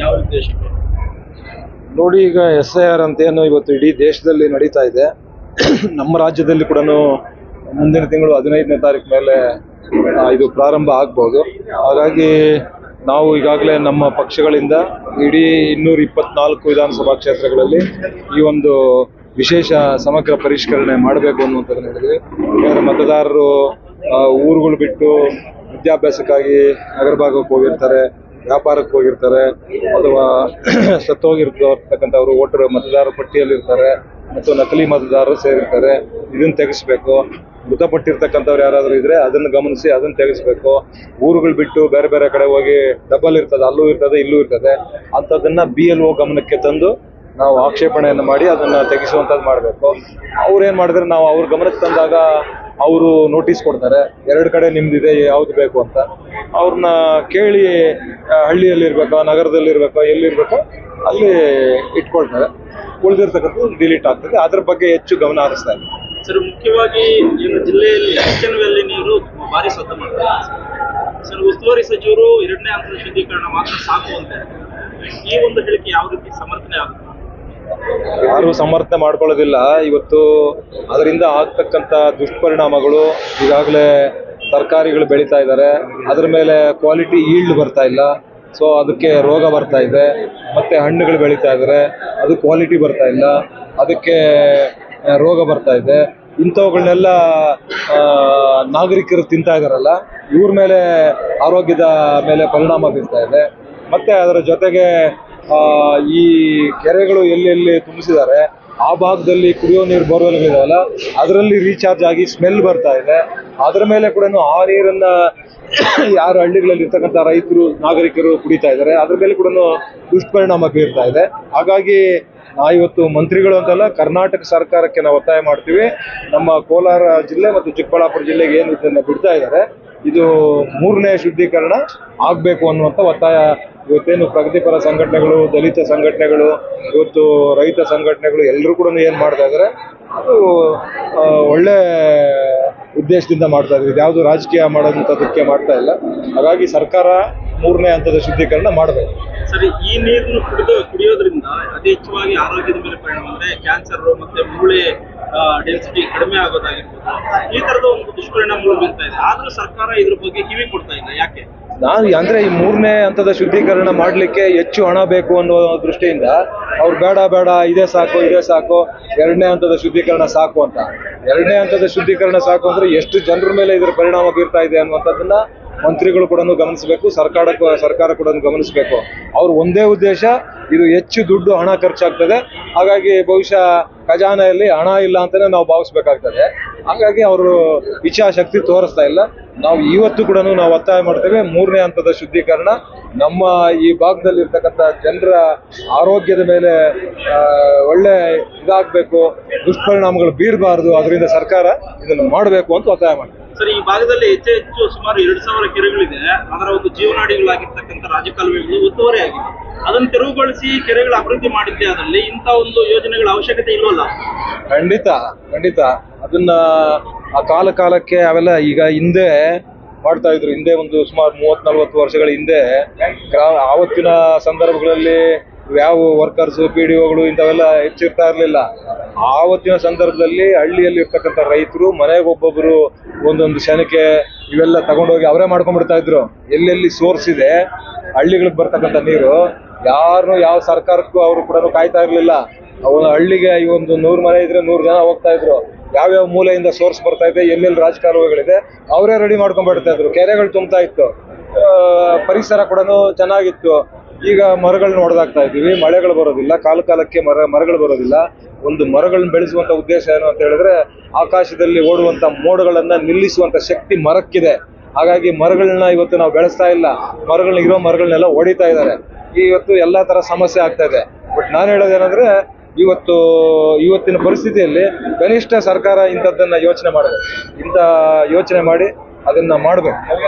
ಯಾವ ಉದ್ದೇಶಕ್ಕೆ? ನೋಡಿ, ಈಗ SIR ಅಂತ ಏನು ಇವತ್ತು ಇಡೀ ದೇಶದಲ್ಲಿ ನಡೀತಾ ಇದೆ. ನಮ್ಮ ರಾಜ್ಯದಲ್ಲಿ ಕೂಡ ಮುಂದಿನ ತಿಂಗಳು 15ನೇ ತಾರೀಕು ಮೇಲೆ ಇದು ಪ್ರಾರಂಭ ಆಗ್ಬೋದು. ಹಾಗಾಗಿ ನಾವು ಈಗಾಗಲೇ ನಮ್ಮ ಪಕ್ಷಗಳಿಂದ ಇಡೀ 224 ವಿಧಾನಸಭಾ ಕ್ಷೇತ್ರಗಳಲ್ಲಿ ಈ ಒಂದು ವಿಶೇಷ ಸಮಗ್ರ ಪರಿಷ್ಕರಣೆ ಮಾಡಬೇಕು ಅನ್ನುವಂಥದ್ದನ್ನು ಹೇಳಿದ್ವಿ. ಯಾಕಂದರೆ ಮತದಾರರು ಊರುಗಳು ಬಿಟ್ಟು ವಿದ್ಯಾಭ್ಯಾಸಕ್ಕಾಗಿ ನಗರ ಭಾಗಕ್ಕೆ ಹೋಗಿರ್ತಾರೆ, ವ್ಯಾಪಾರಕ್ಕೆ ಹೋಗಿರ್ತಾರೆ, ಅಥವಾ ಸತ್ತೋಗಿರ್ತಕ್ಕಂಥವ್ರು ವೋಟರ್ ಮತದಾರರ ಪಟ್ಟಿಯಲ್ಲಿರ್ತಾರೆ ಮತ್ತು ನಕಲಿ ಮತದಾರರು ಸೇರಿರ್ತಾರೆ. ಇದನ್ನು ತೆಗೆಸಬೇಕು. ಮೃತಪಟ್ಟಿರ್ತಕ್ಕಂಥವ್ರು ಯಾರಾದರೂ ಇದ್ರೆ ಅದನ್ನು ಗಮನಿಸಿ ಅದನ್ನು ತೆಗೆಸಬೇಕು. ಊರುಗಳು ಬಿಟ್ಟು ಬೇರೆ ಬೇರೆ ಕಡೆ ಹೋಗಿ ಡಬಲ್ ಇರ್ತದೆ, ಅಲ್ಲೂ ಇರ್ತದೆ ಇಲ್ಲೂ ಇರ್ತದೆ, ಅಂಥದ್ದನ್ನು BLO ಗಮನಕ್ಕೆ ತಂದು ನಾವು ಆಕ್ಷೇಪಣೆಯನ್ನು ಮಾಡಿ ಅದನ್ನು ತೆಗೆಸುವಂಥದ್ದು ಮಾಡಬೇಕು. ಅವ್ರೇನು ಮಾಡಿದ್ರೆ ನಾವು ಅವ್ರ ಗಮನಕ್ಕೆ ತಂದಾಗ ಅವರು ನೋಟಿಸ್ ಕೊಡ್ತಾರೆ, 2 ಕಡೆ ನಿಮ್ದಿದೆ ಯಾವ್ದು ಬೇಕು ಅಂತ. ಅವ್ರನ್ನ ಕೇಳಿ ಹಳ್ಳಿಯಲ್ಲಿರ್ಬೇಕೋ ನಗರದಲ್ಲಿರ್ಬೇಕೋ ಎಲ್ಲಿರ್ಬೇಕೋ ಅಲ್ಲಿ ಇಟ್ಕೊಳ್ತಾರೆ. ಉಳಿದಿರ್ತಕ್ಕಂಥದ್ದು ಡಿಲೀಟ್ ಆಗ್ತದೆ. ಅದ್ರ ಬಗ್ಗೆ ಹೆಚ್ಚು ಗಮನ ಹರಿಸ್ತಾ ಇದೆ. ಸರ್, ಮುಖ್ಯವಾಗಿ ಏನು ಜಿಲ್ಲೆಯಲ್ಲಿ ಎಚ್ಎನ್ಎಲ್ ನೀರು ಭಾರಿ ಸದ್ದು ಮಾಡ್ತಾರೆ. ಸರ್, ಉಸ್ತುವಾರಿ ಸಚಿವರು 2ನೇ ಹಂತದ ಶುದ್ಧೀಕರಣ ಮಾತ್ರ ಸಾಕು ಅಂತ ಈ ಒಂದು ಹೇಳಿಕೆ ಯಾವ ರೀತಿ ಸಮರ್ಥನೆ ಆಗುತ್ತೆ? ಯಾರು ಸಮರ್ಥನೆ ಮಾಡ್ಕೊಳ್ಳೋದಿಲ್ಲ. ಇವತ್ತು ಅದರಿಂದ ಆಗ್ತಕ್ಕಂಥ ದುಷ್ಪರಿಣಾಮಗಳು ಈಗಾಗಲೇ ತರಕಾರಿಗಳು ಬೆಳೀತಾ ಇದ್ದಾರೆ, ಅದ್ರ ಮೇಲೆ ಕ್ವಾಲಿಟಿ ಈಲ್ಡ್ ಬರ್ತಾ ಇಲ್ಲ, ಸೊ ಅದಕ್ಕೆ ರೋಗ ಬರ್ತಾ ಇದೆ. ಮತ್ತು ಹಣ್ಣುಗಳು ಬೆಳೀತಾ ಇದ್ದಾರೆ, ಅದು ಕ್ವಾಲಿಟಿ ಬರ್ತಾ ಇಲ್ಲ, ಅದಕ್ಕೆ ರೋಗ ಬರ್ತಾ ಇದೆ. ಇಂಥವುಗಳನ್ನೆಲ್ಲ ನಾಗರಿಕರು ತಿಂತಾ ಇದ್ದಾರಲ್ಲ, ಇವ್ರ ಮೇಲೆ ಆರೋಗ್ಯದ ಮೇಲೆ ಪರಿಣಾಮ ಬೀರ್ತಾ ಇದೆ. ಮತ್ತು ಅದರ ಜೊತೆಗೆ ಈ ಕೆರೆಗಳು ಎಲ್ಲೆಲ್ಲಿ ತುಂಬಿಸಿದ್ದಾರೆ ಆ ಭಾಗದಲ್ಲಿ ಕುಡಿಯೋ ನೀರು ಬೋರ್ವೆಲ್ಗಳಿದಾವಲ್ಲ, ಅದರಲ್ಲಿ ರೀಚಾರ್ಜ್ ಆಗಿ ಸ್ಮೆಲ್ ಬರ್ತಾ ಇದೆ. ಅದರ ಮೇಲೆ ಕೂಡ ಆ ನೀರನ್ನು ಯಾರು ಹಳ್ಳಿಗಳಲ್ಲಿ ಇರ್ತಕ್ಕಂಥ ರೈತರು ನಾಗರಿಕರು ಕುಡಿತಾ ಇದ್ದಾರೆ, ಅದ್ರ ಮೇಲೆ ಕೂಡ ದುಷ್ಪರಿಣಾಮ ಬೀರ್ತಾ ಇದೆ. ಹಾಗಾಗಿ ಇವತ್ತು ಮಂತ್ರಿಗಳು ಅಂತಲ್ಲ, ಕರ್ನಾಟಕ ಸರ್ಕಾರಕ್ಕೆ ನಾವು ಒತ್ತಾಯ ಮಾಡ್ತೀವಿ. ನಮ್ಮ ಕೋಲಾರ ಜಿಲ್ಲೆ ಮತ್ತು ಚಿಕ್ಕಬಳ್ಳಾಪುರ ಜಿಲ್ಲೆಗೆ ಏನು ಇದನ್ನು ಬಿಡ್ತಾ ಇದ್ದಾರೆ, ಇದು 3ನೇ ಶುದ್ಧೀಕರಣ ಆಗಬೇಕು ಅನ್ನುವಂಥ ಒತ್ತಾಯ ಇವತ್ತೇನು ಪ್ರಗತಿಪರ ಸಂಘಟನೆಗಳು, ದಲಿತ ಸಂಘಟನೆಗಳು, ಇವತ್ತು ರೈತ ಸಂಘಟನೆಗಳು ಎಲ್ಲರೂ ಕೂಡ ಏನು ಮಾಡ್ತಾ ಇದ್ದಾರೆ, ಅದು ಒಳ್ಳೆ ಉದ್ದೇಶದಿಂದ ಮಾಡ್ತಾ ಇದ್ದೀವಿ. ಯಾವುದು ರಾಜಕೀಯ ಮಾಡೋದಂಥದಕ್ಕೆ ಮಾಡ್ತಾ ಇಲ್ಲ. ಹಾಗಾಗಿ ಸರ್ಕಾರ 3ನೇ ಹಂತದ ಶುದ್ಧೀಕರಣ ಮಾಡಬೇಕು. ಸರಿ, ಈ ನೀರನ್ನು ಕುಡಿಯೋದ್ರಿಂದ ಅತಿ ಹೆಚ್ಚಾಗಿ ಆರೋಗ್ಯದ ಮೇಲೆ ಪರಿಣಾಮ ಅಂದರೆ ಕ್ಯಾನ್ಸರ್ ಮತ್ತೆ ಮೂಳೆ ಡೆನ್ಸಿಟಿ ಕಡಿಮೆ ಆಗೋದಾಗಿರ್ಬೋದು, ಈ ಥರದ ಒಂದು ದುಷ್ಪರಿಣಾಮಗಳು ಬೀರ್ತಾ ಇದೆ. ಆದರೂ ಸರ್ಕಾರ ಇದ್ರ ಬಗ್ಗೆ ಕಿವಿ ಕೊಡ್ತಾ ಇಲ್ಲ. ಯಾಕೆ? ಅಂದರೆ ಈ 3ನೇ ಹಂತದ ಶುದ್ಧೀಕರಣ ಮಾಡಲಿಕ್ಕೆ ಹೆಚ್ಚು ಹಣ ಬೇಕು ಅನ್ನೋ ದೃಷ್ಟಿಯಿಂದ ಅವ್ರು ಬೇಡ ಇದೇ ಸಾಕು 2ನೇ ಹಂತದ ಶುದ್ಧೀಕರಣ ಸಾಕು ಅಂತ. 2ನೇ ಹಂತದ ಶುದ್ಧೀಕರಣ ಸಾಕು ಅಂದರೆ ಎಷ್ಟು ಜನರ ಮೇಲೆ ಇದರ ಪರಿಣಾಮ ಬೀರ್ತಾ ಇದೆ ಅನ್ನುವಂಥದ್ದನ್ನ ಮಂತ್ರಿಗಳು ಕೂಡ ಗಮನಿಸಬೇಕು, ಸರ್ಕಾರ ಕೂಡ ಗಮನಿಸಬೇಕು. ಅವ್ರ ಒಂದೇ ಉದ್ದೇಶ, ಇದು ಹೆಚ್ಚು ದುಡ್ಡು ಹಣ ಖರ್ಚಾಗ್ತದೆ, ಹಾಗಾಗಿ ಬಹುಶಃ ಖಜಾನೆಯಲ್ಲಿ ಹಣ ಇಲ್ಲ ಅಂತಲೇ ನಾವು ಭಾವಿಸ್ಬೇಕಾಗ್ತದೆ. ಹಾಗಾಗಿ ಅವರು ಇಚ್ಛಾಶಕ್ತಿ ತೋರಿಸ್ತಾ ಇಲ್ಲ. ನಾವು ಇವತ್ತು ಕೂಡ ನಾವು ಒತ್ತಾಯ ಮಾಡ್ತೇವೆ, 3ನೇ ಹಂತದ ಶುದ್ಧೀಕರಣ ನಮ್ಮ ಈ ಭಾಗದಲ್ಲಿ ಇರ್ತಕ್ಕಂಥ ಜನರ ಆರೋಗ್ಯದ ಮೇಲೆ ಒಳ್ಳೆ ಇದಾಗಬೇಕು, ದುಷ್ಪರಿಣಾಮಗಳು ಬೀರಬಾರ್ದು. ಅದರಿಂದ ಸರ್ಕಾರ ಇದನ್ನು ಮಾಡಬೇಕು ಅಂತ ಒತ್ತಾಯ ಮಾಡ್ತೇವೆ. ಸರ್, ಈ ಭಾಗದಲ್ಲಿ ಹೆಚ್ಚು ಸುಮಾರು 2,000 ಕೆರೆಗಳಿದೆ. ಅದರ ಒಂದು ಜೀವನಾಡಿಗಳಾಗಿರ್ತಕ್ಕಂಥ ರಾಜಕಾಲುವೆಗಳು ಒತ್ತುವರಿ ಆಗಿದೆ. ಅದನ್ನು ತೆರವುಗೊಳಿಸಿ ಕೆರೆಗಳ ಅಭಿವೃದ್ಧಿ ಮಾಡಿದ್ದೆ ಆದಲ್ಲಿ ಇಂಥ ಒಂದು ಯೋಜನೆಗಳ ಅವಶ್ಯಕತೆ ಇಲ್ವಲ್ಲ? ಖಂಡಿತ ಅದನ್ನ ಆ ಕಾಲಕ್ಕೆ ಅವೆಲ್ಲ ಈಗ ಹಿಂದೆ ಮಾಡ್ತಾ ಇದ್ರು. ಹಿಂದೆ ಒಂದು ಸುಮಾರು 30-40 ವರ್ಷಗಳ ಹಿಂದೆ ಆವತ್ತಿನ ಸಂದರ್ಭಗಳಲ್ಲಿ ಯಾವ ವರ್ಕರ್ಸ್ PDOಗಳು ಇಂಥವೆಲ್ಲ ಹೆಚ್ಚಿರ್ತಾ ಇರಲಿಲ್ಲ. ಆವತ್ತಿನ ಸಂದರ್ಭದಲ್ಲಿ ಹಳ್ಳಿಯಲ್ಲಿ ಇರ್ತಕ್ಕಂಥ ರೈತರು ಮನೆಗೊಬ್ಬೊಬ್ಬರು ಒಂದೊಂದು ಶನಕೆ ಇವೆಲ್ಲ ತಗೊಂಡೋಗಿ ಅವರೇ ಮಾಡ್ಕೊಂಡ್ಬಿಡ್ತಾ ಇದ್ರು. ಎಲ್ಲೆಲ್ಲಿ ಸೋರ್ಸ್ ಇದೆ ಹಳ್ಳಿಗಳಿಗೆ ಬರ್ತಕ್ಕಂಥ ನೀರು, ಯಾವ ಸರ್ಕಾರಕ್ಕೂ ಅವರು ಕೂಡ ಕಾಯ್ತಾ ಇರಲಿಲ್ಲ. ಅವನ ಹಳ್ಳಿಗೆ ಈ ಒಂದು 100 ಮನೆ ಇದ್ರೆ 100 ಜನ ಹೋಗ್ತಾ ಇದ್ರು. ಯಾವ್ಯಾವ ಮೂಲೆಯಿಂದ ಸೋರ್ಸ್ ಬರ್ತಾ ಇದೆ, ಎಲ್ಲೆಲ್ಲಿ ರಾಜಕಾಲುವೆಗಳಿದೆ ಅವರೇ ರೆಡಿ ಮಾಡ್ಕೊಂಡ್ಬಿಡ್ತಾ ಇದ್ರು. ಕೆರೆಗಳು ತುಂಬ್ತಾ ಇತ್ತು, ಪರಿಸರ ಕೂಡ ಚೆನ್ನಾಗಿತ್ತು. ಈಗ ಮರಗಳನ್ನ ಹೊಡೆದಾಗ್ತಾ ಇದ್ದೀವಿ, ಮಳೆಗಳು ಬರೋದಿಲ್ಲ, ಕಾಲಕ್ಕೆ ಮರಗಳು ಬರೋದಿಲ್ಲ. ಒಂದು ಮರಗಳನ್ನ ಬೆಳೆಸುವಂತ ಉದ್ದೇಶ ಏನು ಅಂತ ಹೇಳಿದ್ರೆ, ಆಕಾಶದಲ್ಲಿ ಓಡುವಂತ ಮೋಡಗಳನ್ನ ನಿಲ್ಲಿಸುವಂತ ಶಕ್ತಿ ಮರಕ್ಕಿದೆ. ಹಾಗಾಗಿ ಮರಗಳನ್ನ ಇವತ್ತು ನಾವು ಬೆಳೆಸ್ತಾ ಇಲ್ಲ, ಇರೋ ಮರಗಳನ್ನೆಲ್ಲ ಹೊಡಿತಾ ಇದ್ದಾರೆ. ಇವತ್ತು ಎಲ್ಲಾ ತರ ಸಮಸ್ಯೆ ಆಗ್ತಾ ಇದೆ. ಬಟ್ ನಾನು ಹೇಳೋದೇನಂದ್ರೆ, ಇವತ್ತಿನ ಪರಿಸ್ಥಿತಿಯಲ್ಲಿ ಕನಿಷ್ಠ ಸರ್ಕಾರ ಇಂಥದ್ದನ್ನ ಯೋಚನೆ ಮಾಡಿ ಅದನ್ನ ಮಾಡಬೇಕು.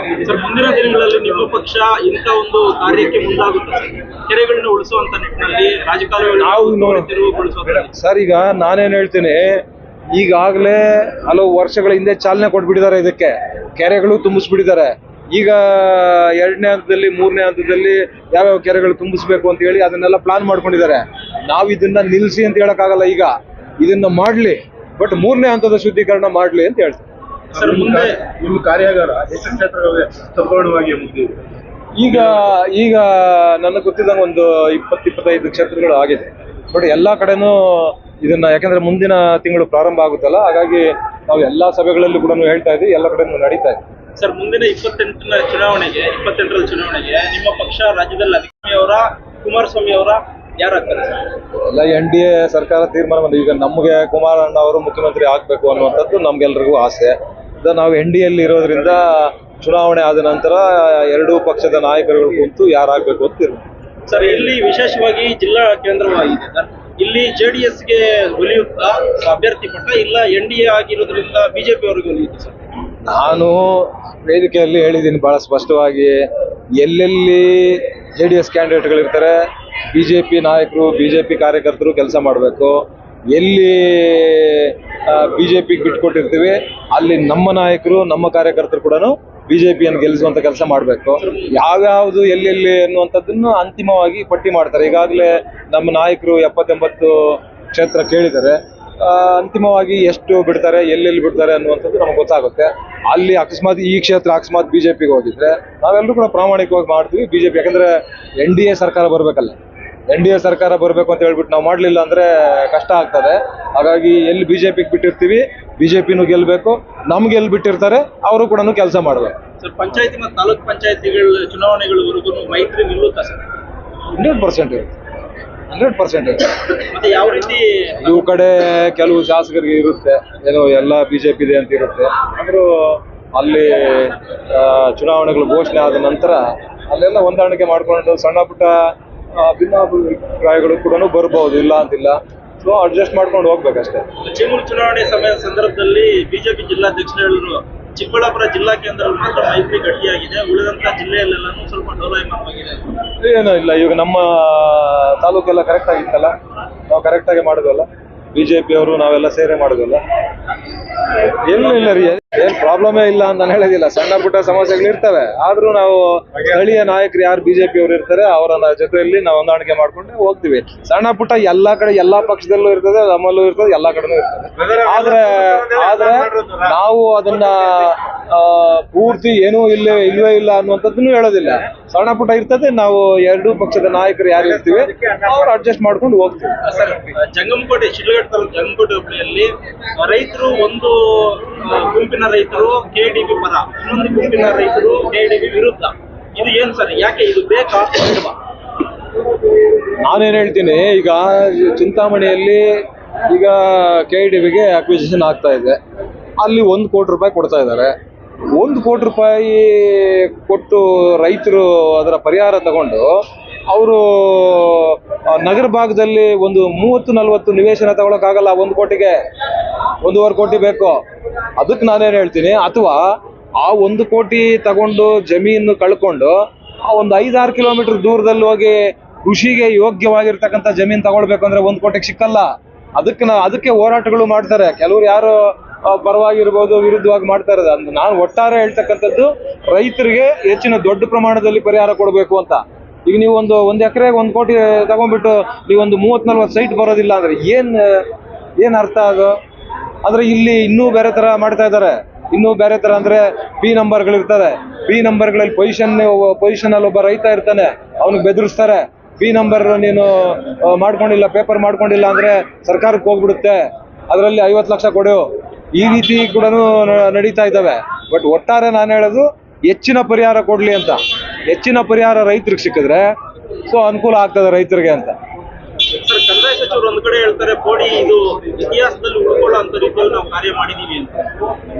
ಸರ್, ಮುಂದಿನ ದಿನಗಳಲ್ಲಿ ನಿಮ್ಮ ಪಕ್ಷ ಇಂಥ ಒಂದು ಕಾರ್ಯಕ್ಕೆ ಮುಂದಾಗುತ್ತೆ? ಕೆರೆಗಳನ್ನ ಉಳಿಸುವಂತ ನಿಟ್ಟಿನಲ್ಲಿ ರಾಜಕಾಲುವೆ ಸರ್, ಈಗ ನಾನೇನ್ ಹೇಳ್ತೀನಿ, ಈಗಾಗಲೇ ಹಲವು ವರ್ಷಗಳ ಹಿಂದೆ ಚಾಲನೆ ಕೊಟ್ಬಿಟ್ಟಿದ್ದಾರೆ. ಇದಕ್ಕೆ ಕೆರೆಗಳು ತುಂಬಿಸ್ಬಿಟ್ಟಿದ್ದಾರೆ. ಈಗ 2ನೇ ಹಂತದಲ್ಲಿ 3ನೇ ಹಂತದಲ್ಲಿ ಯಾವ್ಯಾವ ಕೆರೆಗಳು ತುಂಬಿಸ್ಬೇಕು ಅಂತ ಹೇಳಿ ಅದನ್ನೆಲ್ಲ ಪ್ಲಾನ್ ಮಾಡ್ಕೊಂಡಿದ್ದಾರೆ. ನಾವು ಇದನ್ನ ನಿಲ್ಲಿಸಿ ಅಂತ ಹೇಳಕ್ಕಾಗಲ್ಲ. ಈಗ ಇದನ್ನ ಮಾಡ್ಲಿ, ಬಟ್ 3ನೇ ಹಂತದ ಶುದ್ಧೀಕರಣ ಮಾಡ್ಲಿ ಅಂತ ಹೇಳ್ತಾರೆ. ಸರ್, ಮುಂದೆ ನಿಮ್ಮ ಕಾರ್ಯಾಗಾರ ಎಷ್ಟು ಕ್ಷೇತ್ರಗಳಿಗೆ ಸಂಪೂರ್ಣವಾಗಿ ಮುಗಿದಿದೆ? ಈಗ ನನಗೆ ಗೊತ್ತಿದ್ದಂಗೆ ಒಂದು 20-25 ಕ್ಷೇತ್ರಗಳು ಆಗಿದೆ. ಬಟ್ ಎಲ್ಲಾ ಕಡೆನೂ ಇದನ್ನ, ಯಾಕಂದ್ರೆ ಮುಂದಿನ ತಿಂಗಳು ಪ್ರಾರಂಭ ಆಗುತ್ತಲ್ಲ, ಹಾಗಾಗಿ ನಾವು ಎಲ್ಲಾ ಸಭೆಗಳಲ್ಲಿ ಕೂಡ ಹೇಳ್ತಾ ಇದ್ದೀವಿ, ಎಲ್ಲ ಕಡೆನೂ ನಡೀತಾ ಇದೆ. ಸರ್, ಮುಂದಿನ 28ರ ಚುನಾವಣೆಗೆ ನಿಮ್ಮ ಪಕ್ಷ ರಾಜ್ಯದಲ್ಲಿ ಅಧಿಕಾರಿ ಅವರ, ಕುಮಾರಸ್ವಾಮಿ ಅವರ ಯಾರಾಗ್ತಾರೆ? ಎಲ್ಲ NDA ಸರ್ಕಾರ ತೀರ್ಮಾನ ಬಂದಿದೆ. ಈಗ ನಮಗೆ ಕುಮಾರಣ್ಣ ಅವರು ಮುಖ್ಯಮಂತ್ರಿ ಆಗ್ಬೇಕು ಅನ್ನುವಂಥದ್ದು ನಮ್ಗೆಲ್ರಿಗೂ ಆಸೆ. ನಾವು NDA ಇರೋದ್ರಿಂದ ಚುನಾವಣೆ ಆದ ನಂತರ ಎರಡೂ ಪಕ್ಷದ ನಾಯಕರುಗಳು ಕುಂತು ಯಾರಾಗಬೇಕು ಅಂತ ತೀರ್ಮಾನ. ಸರ್, ಇಲ್ಲಿ ವಿಶೇಷವಾಗಿ ಜಿಲ್ಲಾ ಕೇಂದ್ರವಾಗಿದೆ ಸರ್. ಇಲ್ಲಿ JDSಗೆ ಒಲಿಯುತ್ತಾ ಅಭ್ಯರ್ಥಿ ಪಟ್ಟ, ಇಲ್ಲ NDA ಆಗಿರೋದ್ರಿಂದ ಬಿಜೆಪಿ ಅವರಿಗೆ ಒಲಿಯುತ್ತೆ ಸರ್? ನಾನು ವೇದಿಕೆಯಲ್ಲಿ ಹೇಳಿದ್ದೀನಿ ಬಹಳ ಸ್ಪಷ್ಟವಾಗಿ, ಎಲ್ಲೆಲ್ಲಿ JDS ಕ್ಯಾಂಡಿಡೇಟ್ಗಳಿರ್ತಾರೆ, BJP ನಾಯಕರು, BJP ಕಾರ್ಯಕರ್ತರು ಕೆಲಸ ಮಾಡಬೇಕು. ಎಲ್ಲಿ BJPಗೆ ಬಿಟ್ಕೊಟ್ಟಿರ್ತೀವಿ ಅಲ್ಲಿ ನಮ್ಮ ನಾಯಕರು, ನಮ್ಮ ಕಾರ್ಯಕರ್ತರು ಕೂಡ BJPಯನ್ನು ಗೆಲ್ಲಿಸುವಂತ ಕೆಲಸ ಮಾಡಬೇಕು. ಯಾವ್ಯಾವುದು ಎಲ್ಲೆಲ್ಲಿ ಅನ್ನುವಂಥದ್ದನ್ನು ಅಂತಿಮವಾಗಿ ಪಟ್ಟಿ ಮಾಡ್ತಾರೆ. ಈಗಾಗಲೇ ನಮ್ಮ ನಾಯಕರು 70-80 ಕ್ಷೇತ್ರ ಕೇಳಿದ್ದಾರೆ. ಅಂತಿಮವಾಗಿ ಎಷ್ಟು ಬಿಡ್ತಾರೆ, ಎಲ್ಲೆಲ್ಲಿ ಬಿಡ್ತಾರೆ ಅನ್ನುವಂಥದ್ದು ನಮಗೆ ಗೊತ್ತಾಗುತ್ತೆ. ಅಲ್ಲಿ ಈ ಕ್ಷೇತ್ರ ಅಕಸ್ಮಾತ್ BJPಗೆ ಹೋಗಿದ್ರೆ ನಾವೆಲ್ಲರೂ ಕೂಡ ಪ್ರಾಮಾಣಿಕವಾಗಿ ಮಾಡ್ತೀವಿ BJP. ಯಾಕಂದ್ರೆ NDA ಸರ್ಕಾರ ಬರ್ಬೇಕಲ್ಲ, NDA ಸರ್ಕಾರ ಬರಬೇಕು ಅಂತ ಹೇಳ್ಬಿಟ್ಟು ನಾವು ಮಾಡಲಿಲ್ಲ ಅಂದ್ರೆ ಕಷ್ಟ ಆಗ್ತದೆ. ಹಾಗಾಗಿ ಎಲ್ಲಿ BJPಗೆ ಬಿಟ್ಟಿರ್ತೀವಿ, BJPನೂ ಗೆಲ್ಲಬೇಕು, ನಮ್ಗೆ ಎಲ್ಲಿ ಬಿಟ್ಟಿರ್ತಾರೆ ಅವರು ಕೂಡ ಕೆಲಸ ಮಾಡಬೇಕು. ಸರ್, ಪಂಚಾಯತಿ ಮತ್ತು ತಾಲೂಕ್ ಪಂಚಾಯತಿಗಳ ಚುನಾವಣೆಗಳವರೆಗೂ ಮೈತ್ರಿ ನಿಲ್ಲುತ್ತಾ ಸರ್? 100% ಇರುತ್ತೆ, 100% ಇರುತ್ತೆ. ಮತ್ತೆ ಯಾವ ರೀತಿ ಇವು ಕಡೆ ಕೆಲವು ಶಾಸಕರಿಗೆ ಇರುತ್ತೆ, ಏನೋ ಎಲ್ಲ BJP ಇದೆ ಅಂತ ಇರುತ್ತೆ. ಆದರೂ ಅಲ್ಲಿ ಚುನಾವಣೆಗಳು ಘೋಷಣೆ ಆದ ನಂತರ ಅಲ್ಲೆಲ್ಲ ಹೊಂದಾಣಿಕೆ ಮಾಡ್ಕೊಂಡು ಸಣ್ಣ ಪುಟ್ಟ ಭಿನ್ನಾಭಿಪ್ರಾಯಗಳು ಕೂಡ ಬರ್ಬೋದು, ಇಲ್ಲ ಅಂತಿಲ್ಲ. ಸೊ ಅಡ್ಜಸ್ಟ್ ಮಾಡ್ಕೊಂಡು ಹೋಗ್ಬೇಕಷ್ಟೇ. ಚೀಮೂರು ಚುನಾವಣೆ ಸಂದರ್ಭದಲ್ಲಿ ಬಿಜೆಪಿ ಜಿಲ್ಲಾಧ್ಯಕ್ಷರು ಹೇಳಿದ್ರು, ಚಿಕ್ಕಬಳ್ಳಾಪುರ ಜಿಲ್ಲಾ ಕೇಂದ್ರದಲ್ಲಿ ಮಾತ್ರ ಮೈತ್ರಿ ಗಟ್ಟಿಯಾಗಿದೆ, ಉಳಿದಂತ ಜಿಲ್ಲೆಯಲ್ಲೆಲ್ಲನೂ ಸ್ವಲ್ಪ ಡೋಲಾಯಮಾನವಾಗಿದೆ. ಏನೂ ಇಲ್ಲ, ಈಗ ನಮ್ಮ ತಾಲೂಕೆಲ್ಲ ಕರೆಕ್ಟ್ ಆಗಿತ್ತಲ್ಲ, ನಾವು ಕರೆಕ್ಟ್ ಆಗಿ ಮಾಡೋದಲ್ಲ, BJP ಅವರು ನಾವೆಲ್ಲ ಸೇರೆ ಮಾಡೋದಲ್ಲ. ಇಲ್ಲ ರೀ, ಏನ್ ಪ್ರಾಬ್ಲಮೇ ಇಲ್ಲ ಅಂತ ನಾನು ಹೇಳೋದಿಲ್ಲ. ಸಣ್ಣ ಪುಟ್ಟ ಸಮಸ್ಯೆಗಳು ಇರ್ತವೆ, ಆದ್ರೂ ನಾವು ಸ್ಥಳೀಯ ನಾಯಕರು ಯಾರು BJP ಅವರು ಇರ್ತಾರೆ ಅವರ ಜೊತೆಯಲ್ಲಿ ನಾವು ಹೊಂದಾಣಿಕೆ ಮಾಡ್ಕೊಂಡು ಹೋಗ್ತೀವಿ. ಸಣ್ಣ ಪುಟ್ಟ ಎಲ್ಲಾ ಕಡೆ, ಎಲ್ಲಾ ಪಕ್ಷದಲ್ಲೂ ಇರ್ತದೆ, ನಮ್ಮಲ್ಲೂ ಇರ್ತದೆ, ಎಲ್ಲಾ ಕಡೆನೂ ಇರ್ತದೆ. ಆದ್ರೆ ನಾವು ಅದನ್ನ ಪೂರ್ತಿ ಏನೂ ಇಲ್ವೇ ಇಲ್ಲ ಅನ್ನುವಂಥದ್ದನ್ನು ಹೇಳೋದಿಲ್ಲ. ಸಣ್ಣ ಪುಟ್ಟ ಇರ್ತದೆ, ನಾವು ಎರಡೂ ಪಕ್ಷದ ನಾಯಕರು ಯಾರು ಇರ್ತೀವಿ ಅವ್ರು ಅಡ್ಜಸ್ಟ್ ಮಾಡ್ಕೊಂಡು ಹೋಗ್ತೀವಿ. ಸರ್, ಜಂಗಮಕೋಟೆ, ಶಿಡ್ಲಘಟ್ಟ ತಾಲೂಕು ಜಂಗಮಕೋಟೆ ಹೋಬಳಿಯಲ್ಲಿ ರೈತರು, ಒಂದು ಗುಂಪಿನ ರೈತರು KDP ಪರ, ಇನ್ನೊಂದು ಗುಂಪಿನ ರೈತರು KDP ವಿರುದ್ಧ. ಇದು ಏನ್ ಸರ್, ಯಾಕೆ ಇದು ಬೇಕಾ? ನಾನೇನ್ ಹೇಳ್ತೀನಿ, ಈಗ ಚಿಂತಾಮಣಿಯಲ್ಲಿ ಈಗ KDPಗೆ ಅಕ್ವಿಸಿಷನ್ ಆಗ್ತಾ ಇದೆ. ಅಲ್ಲಿ 1 ಕೋಟಿ ರೂಪಾಯಿ ಕೊಡ್ತಾ ಇದ್ದಾರೆ. 1 ಕೋಟಿ ರೂಪಾಯಿ ಕೊಟ್ಟು ರೈತರು ಅದರ ಪರಿಹಾರ ತಗೊಂಡು ಅವರು ನಗರ ಭಾಗದಲ್ಲಿ ಒಂದು 30-40 ನಿವೇಶನ ತಗೊಳಕ್ಕಾಗಲ್ಲ. 1 ಕೋಟಿಗೆ 1.5 ಕೋಟಿ ಬೇಕು. ಅದಕ್ಕೆ ನಾನೇನು ಹೇಳ್ತೀನಿ, ಅಥವಾ ಆ 1 ಕೋಟಿ ತಗೊಂಡು ಜಮೀನು ಕಳ್ಕೊಂಡು ಆ ಒಂದು 5-6 ಕಿಲೋಮೀಟರ್ ದೂರದಲ್ಲಿ ಹೋಗಿ ಕೃಷಿಗೆ ಯೋಗ್ಯವಾಗಿರ್ತಕ್ಕಂಥ ಜಮೀನು ತಗೊಳ್ಬೇಕು ಅಂದ್ರೆ 1 ಕೋಟಿಗೆ ಸಿಕ್ಕಲ್ಲ. ಅದಕ್ಕೆ ಹೋರಾಟಗಳು ಮಾಡ್ತಾರೆ ಕೆಲವರು, ಯಾರು ಪರವಾಗಿರ್ಬೋದು, ವಿರುದ್ಧವಾಗಿ ಮಾಡ್ತಾ ಇರೋದು. ಅಂದ್ರೆ ನಾನು ಒಟ್ಟಾರೆ ಹೇಳ್ತಕ್ಕಂಥದ್ದು, ರೈತರಿಗೆ ಹೆಚ್ಚಿನ ದೊಡ್ಡ ಪ್ರಮಾಣದಲ್ಲಿ ಪರಿಹಾರ ಕೊಡಬೇಕು ಅಂತ. ಈಗ ನೀವು ಒಂದು ಎಕರೆಗೆ 1 ಕೋಟಿ ತಗೊಂಡ್ಬಿಟ್ಟು ನೀವೊಂದು 30-40 ಸೈಟ್ ಬರೋದಿಲ್ಲ ಅಂದ್ರೆ ಏನ್ ಅರ್ಥ ಅದು? ಅಂದ್ರೆ ಇಲ್ಲಿ ಇನ್ನೂ ಬೇರೆ ತರ ಮಾಡ್ತಾ ಇದ್ದಾರೆ. ಇನ್ನೂ ಬೇರೆ ತರ ಅಂದ್ರೆ P ನಂಬರ್ಗಳಿರ್ತದೆ. P ನಂಬರ್ಗಳಲ್ಲಿ ಪೊಸಿಷನ್ ಅಲ್ಲಿ ಒಬ್ಬ ರೈತ ಇರ್ತಾನೆ, ಅವನಿಗೆ ಬೆದರಿಸ್ತಾರೆ. P ನಂಬರ್ ನೀನು ಮಾಡ್ಕೊಂಡಿಲ್ಲ, ಪೇಪರ್ ಮಾಡ್ಕೊಂಡಿಲ್ಲ ಅಂದ್ರೆ ಸರ್ಕಾರಕ್ಕೆ ಹೋಗ್ಬಿಡುತ್ತೆ, ಅದರಲ್ಲಿ 50 ಲಕ್ಷ ಕೊಡು. ಈ ರೀತಿ ಕೂಡ ನಡೀತಾ ಇದ್ದಾವೆ. ಬಟ್ ಒಟ್ಟಾರೆ ನಾನು ಹೇಳೋದು, ಹೆಚ್ಚಿನ ಪರಿಹಾರ ಕೊಡ್ಲಿ ಅಂತ. ಹೆಚ್ಚಿನ ಪರಿಹಾರ ರೈತರಿಗೆ ಸಿಕ್ಕಿದ್ರೆ ಸೊ ಅನುಕೂಲ ಆಗ್ತದೆ ರೈತರಿಗೆ ಅಂತ. ಸರ್, ಕಂದಾಯ ಸಚಿವರು ಒಂದು ಕಡೆ ಹೇಳ್ತಾರೆ, ಪೋಡಿ ಇದು ಇತಿಹಾಸದಲ್ಲಿ ಉಳ್ಕೊಳ್ಳೋ ಅಂತ ರೀತಿಯಲ್ಲಿ ನಾವು ಕಾರ್ಯ ಮಾಡಿದೀವಿ ಅಂತ.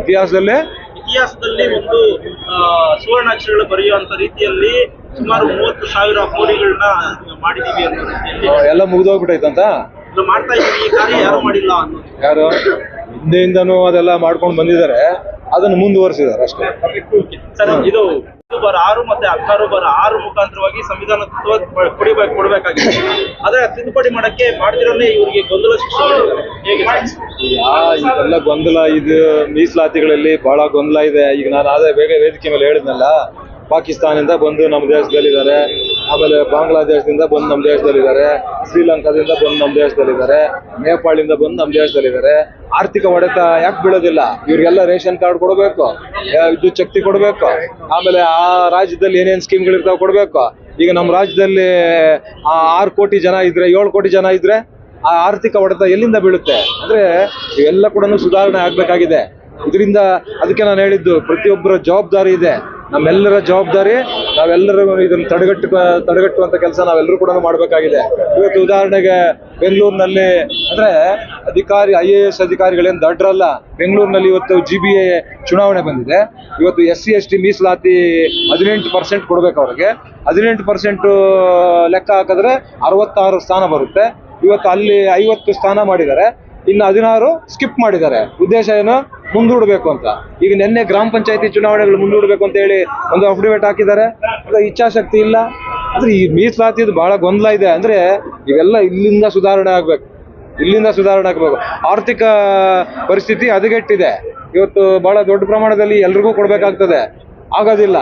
ಇತಿಹಾಸದಲ್ಲಿ ಒಂದು ಸುವರ್ಣಾಕ್ಷರಗಳು ಬರೆಯುವಂತ ರೀತಿಯಲ್ಲಿ ಸುಮಾರು 30,000 ಕೋಡಿಗಳನ್ನ ಮಾಡಿದೀವಿ ಅನ್ನೋ ರೀತಿಯಲ್ಲಿ ಎಲ್ಲ ಮುಗಿದೋಗ್ಬಿಟ್ಟೈತಂತ ಮಾಡ್ತಾ ಇದೀವಿ. ಈ ಕಾರ್ಯ ಯಾರು ಮಾಡಿಲ್ಲ ಅನ್ನೋದು. ಯಾರು ಹಿಂದೆಯಿಂದನೂ ಅದೆಲ್ಲ ಮಾಡ್ಕೊಂಡು ಬಂದಿದ್ದಾರೆ, ಅದನ್ನು ಮುಂದುವರಿಸಿದ್ದಾರೆ ಅಷ್ಟೇ. ಸರ್, ಇದು 6 ಮತ್ತೆ 16/6 ಮುಖಾಂತರವಾಗಿ ಸಂವಿಧಾನ ಕೊಡಬೇಕಾಗಿದೆ. ಆದ್ರೆ ತಿದ್ದುಪಡಿ ಮಾಡಕ್ಕೆ ಮಾಡಿದಿರಲ್ಲೇ ಇವರಿಗೆ ಗೊಂದಲ ಸೃಷ್ಟಿ ಮಾಡಿದ್ದಾರೆ. ಹೇಗೆ? ಇದೆಲ್ಲ ಗೊಂದಲ, ಇದು ಮೀಸಲಾತಿಗಳಲ್ಲಿ ಬಹಳ ಗೊಂದಲ ಇದೆ. ಈಗ ನಾನು ಅದೇ ವೇದಿಕೆ ಮೇಲೆ ಹೇಳಿದ್ನಲ್ಲ, ಪಾಕಿಸ್ತಾನದಿಂದ ಬಂದು ನಮ್ಮ ದೇಶದಲ್ಲಿದ್ದಾರೆ, ಆಮೇಲೆ ಬಾಂಗ್ಲಾದೇಶದಿಂದ ಬಂದು ನಮ್ಮ ದೇಶದಲ್ಲಿದ್ದಾರೆ, ಶ್ರೀಲಂಕಾದಿಂದ ಬಂದು ನಮ್ಮ ದೇಶದಲ್ಲಿದ್ದಾರೆ, ನೇಪಾಳದಿಂದ ಬಂದು ನಮ್ಮ ದೇಶದಲ್ಲಿದ್ದಾರೆ. ಆರ್ಥಿಕ ಹೊಡೆತ ಯಾಕೆ ಬೀಳೋದಿಲ್ಲ? ಇವ್ರಿಗೆಲ್ಲ ರೇಷನ್ ಕಾರ್ಡ್ ಕೊಡಬೇಕು, ವಿದ್ಯುತ್ ಶಕ್ತಿ ಕೊಡಬೇಕು, ಆಮೇಲೆ ಆ ರಾಜ್ಯದಲ್ಲಿ ಏನೇನು ಸ್ಕೀಮ್ಗಳಿರ್ತಾವೆ ಕೊಡಬೇಕು. ಈಗ ನಮ್ಮ ರಾಜ್ಯದಲ್ಲಿ 6 ಕೋಟಿ ಜನ ಇದ್ರೆ, 7 ಕೋಟಿ ಜನ ಇದ್ರೆ ಆ ಆರ್ಥಿಕ ಹೊಡೆತ ಎಲ್ಲಿಂದ ಬೀಳುತ್ತೆ? ಅಂದ್ರೆ ಇವೆಲ್ಲ ಕೂಡ ಸುಧಾರಣೆ ಆಗ್ಬೇಕಾಗಿದೆ. ಇದರಿಂದ ಅದಕ್ಕೆ ನಾನು ಹೇಳಿದ್ದು, ಪ್ರತಿಯೊಬ್ಬರ ಜವಾಬ್ದಾರಿ ಇದೆ, ನಮ್ಮೆಲ್ಲರ ಜವಾಬ್ದಾರಿ. ನಾವೆಲ್ಲರೂ ಇದನ್ನು ತಡೆಗಟ್ಟುವಂತ ಕೆಲಸ ನಾವೆಲ್ಲರೂ ಕೂಡ ಮಾಡಬೇಕಾಗಿದೆ. ಇವತ್ತು ಉದಾಹರಣೆಗೆ ಬೆಂಗಳೂರಿನಲ್ಲಿ ಅಂದ್ರೆ IAS ಅಧಿಕಾರಿಗಳೇನು ದಡ್ರಲ್ಲ. ಬೆಂಗಳೂರಿನಲ್ಲಿ ಇವತ್ತು GBA ಚುನಾವಣೆ ಬಂದಿದೆ. ಇವತ್ತು SC/ST ಮೀಸಲಾತಿ 18% ಕೊಡ್ಬೇಕು ಅವ್ರಿಗೆ. 18% ಲೆಕ್ಕ ಹಾಕಿದ್ರೆ 66 ಸ್ಥಾನ ಬರುತ್ತೆ. ಇವತ್ತು ಅಲ್ಲಿ 50 ಸ್ಥಾನ ಮಾಡಿದ್ದಾರೆ, ಇನ್ನು 16 ಸ್ಕಿಪ್ ಮಾಡಿದ್ದಾರೆ. ಉದ್ದೇಶ ಏನು? ಮುಂದೂಡಬೇಕು ಅಂತ. ಈಗ ನಿನ್ನೆ ಗ್ರಾಮ ಪಂಚಾಯತಿ ಚುನಾವಣೆಗಳು ಮುಂದೂಡಬೇಕು ಅಂತ ಹೇಳಿ ಒಂದು ಅಫಿಡವಿಟ್ ಹಾಕಿದ್ದಾರೆ. ಅದು ಇಚ್ಛಾಶಕ್ತಿ ಇಲ್ಲ. ಅಂದ್ರೆ ಈ ಮೀಸಲಾತಿದು ಬಹಳ ಗೊಂದಲ ಇದೆ. ಅಂದ್ರೆ ಇವೆಲ್ಲ ಇಲ್ಲಿಂದ ಸುಧಾರಣೆ ಆಗ್ಬೇಕು. ಆರ್ಥಿಕ ಪರಿಸ್ಥಿತಿ ಹದಗೆಟ್ಟಿದೆ. ಇವತ್ತು ಬಹಳ ದೊಡ್ಡ ಪ್ರಮಾಣದಲ್ಲಿ ಎಲ್ರಿಗೂ ಕೊಡ್ಬೇಕಾಗ್ತದೆ, ಆಗೋದಿಲ್ಲ.